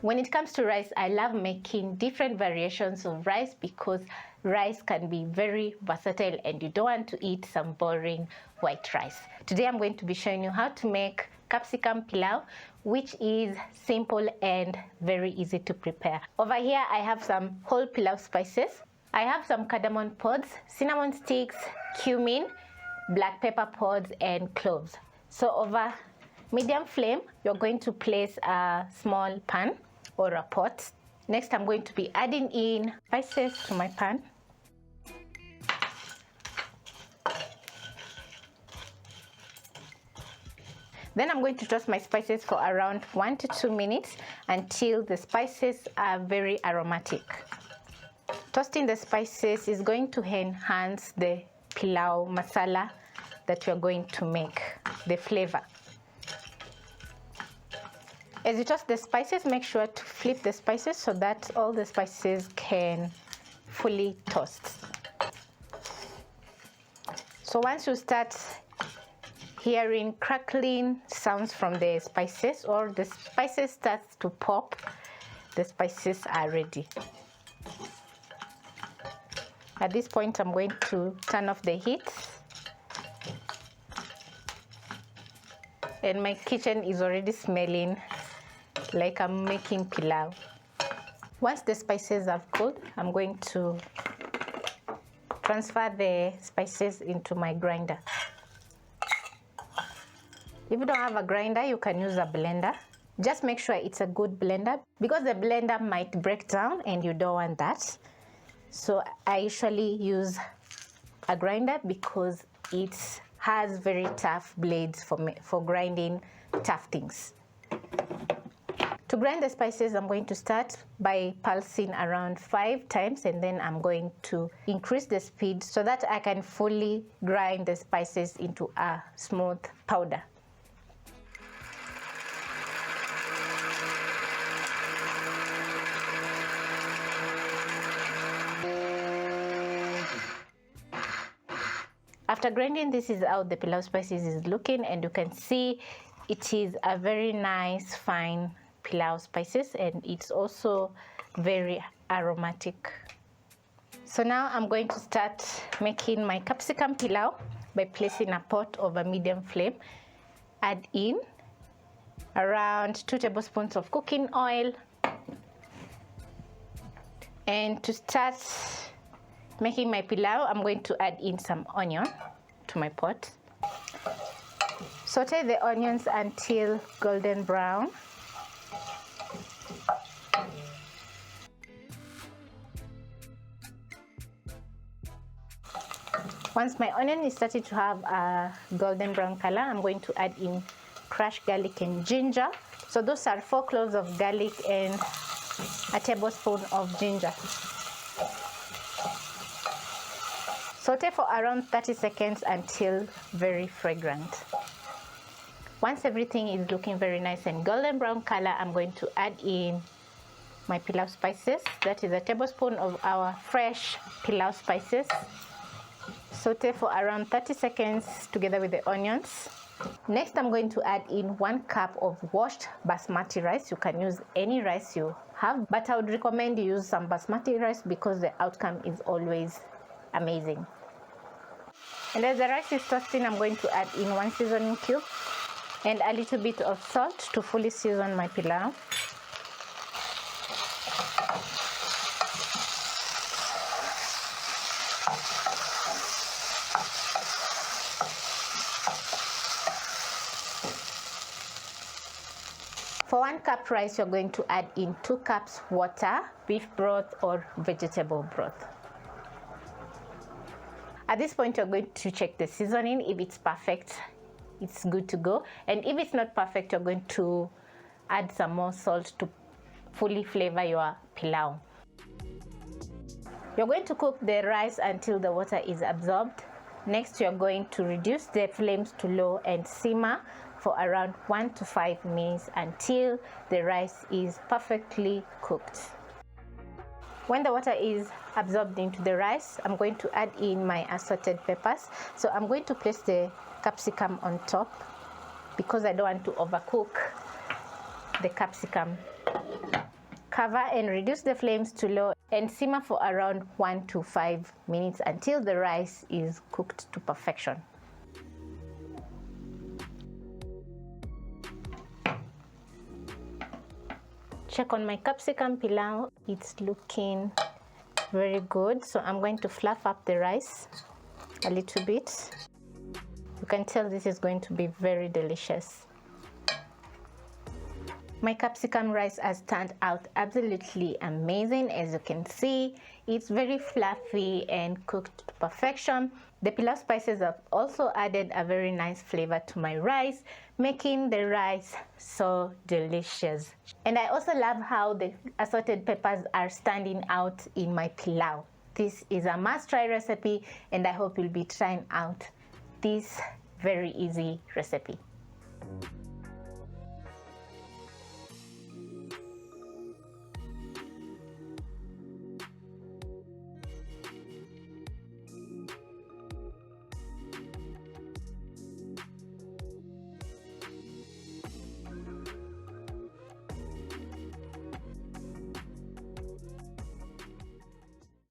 When it comes to rice, I love making different variations of rice because rice can be very versatile and you don't want to eat some boring white rice. Today I'm going to be showing you how to make capsicum pilau, which is simple and very easy to prepare. Over here I have some whole pilau spices. I have some cardamom pods, cinnamon sticks, cumin, black pepper pods and cloves. So over medium flame, you're going to place a small pan or a pot. Next, I'm going to be adding in spices to my pan. Then I'm going to toast my spices for around 1 to 2 minutes until the spices are very aromatic. Toasting the spices is going to enhance the pilau masala that we're going to make, the flavor. As you toast the spices, make sure to flip the spices so that all the spices can fully toast. So once you start hearing crackling sounds from the spices or the spices starts to pop, the spices are ready. At this point, I'm going to turn off the heat. And my kitchen is already smelling like I'm making pilau. Once the spices have cooled, I'm going to transfer the spices into my grinder. If you don't have a grinder, you can use a blender. Just make sure it's a good blender because the blender might break down and you don't want that. So I usually use a grinder because it has very tough blades for grinding tough things. To grind the spices, I'm going to start by pulsing around 5 times and then I'm going to increase the speed so that I can fully grind the spices into a smooth powder. After grinding, this is how the pilau spices is looking, and you can see it is a very nice fine pilau spices and it's also very aromatic. So now I'm going to start making my capsicum pilau by placing a pot over medium flame. Add in around 2 tablespoons of cooking oil, and to start making my pilau, I'm going to add in some onion to my pot. Saute the onions until golden brown. Once my onion is starting to have a golden brown color, I'm going to add in crushed garlic and ginger. So those are 4 cloves of garlic and a tablespoon of ginger. Saute for around 30 seconds until very fragrant. Once everything is looking very nice and golden brown color, I'm going to add in my pilau spices. That is a tablespoon of our fresh pilau spices. Saute for around 30 seconds together with the onions. Next, I'm going to add in 1 cup of washed basmati rice. You can use any rice you have, but I would recommend you use some basmati rice because the outcome is always amazing. And as the rice is toasting, I'm going to add in 1 seasoning cube and a little bit of salt to fully season my pilau. For 1 cup rice, you're going to add in 2 cups water, beef broth or vegetable broth. At this point, you're going to check the seasoning. If it's perfect, it's good to go. And if it's not perfect, you're going to add some more salt to fully flavor your pilau. You're going to cook the rice until the water is absorbed. Next, you're going to reduce the flames to low and simmer for around 1 to 5 minutes until the rice is perfectly cooked. When the water is absorbed into the rice, I'm going to add in my assorted peppers. So I'm going to place the capsicum on top because I don't want to overcook the capsicum. Cover and reduce the flames to low and simmer for around 1 to 5 minutes until the rice is cooked to perfection. Check on my capsicum pilau. It's looking very good. So I'm going to fluff up the rice a little bit. You can tell this is going to be very delicious. My capsicum rice has turned out absolutely amazing. As you can see, it's very fluffy and cooked to perfection. The pilau spices have also added a very nice flavor to my rice, making the rice so delicious. And I also love how the assorted peppers are standing out in my pilau. This is a must-try recipe, and I hope you'll be trying out this very easy recipe.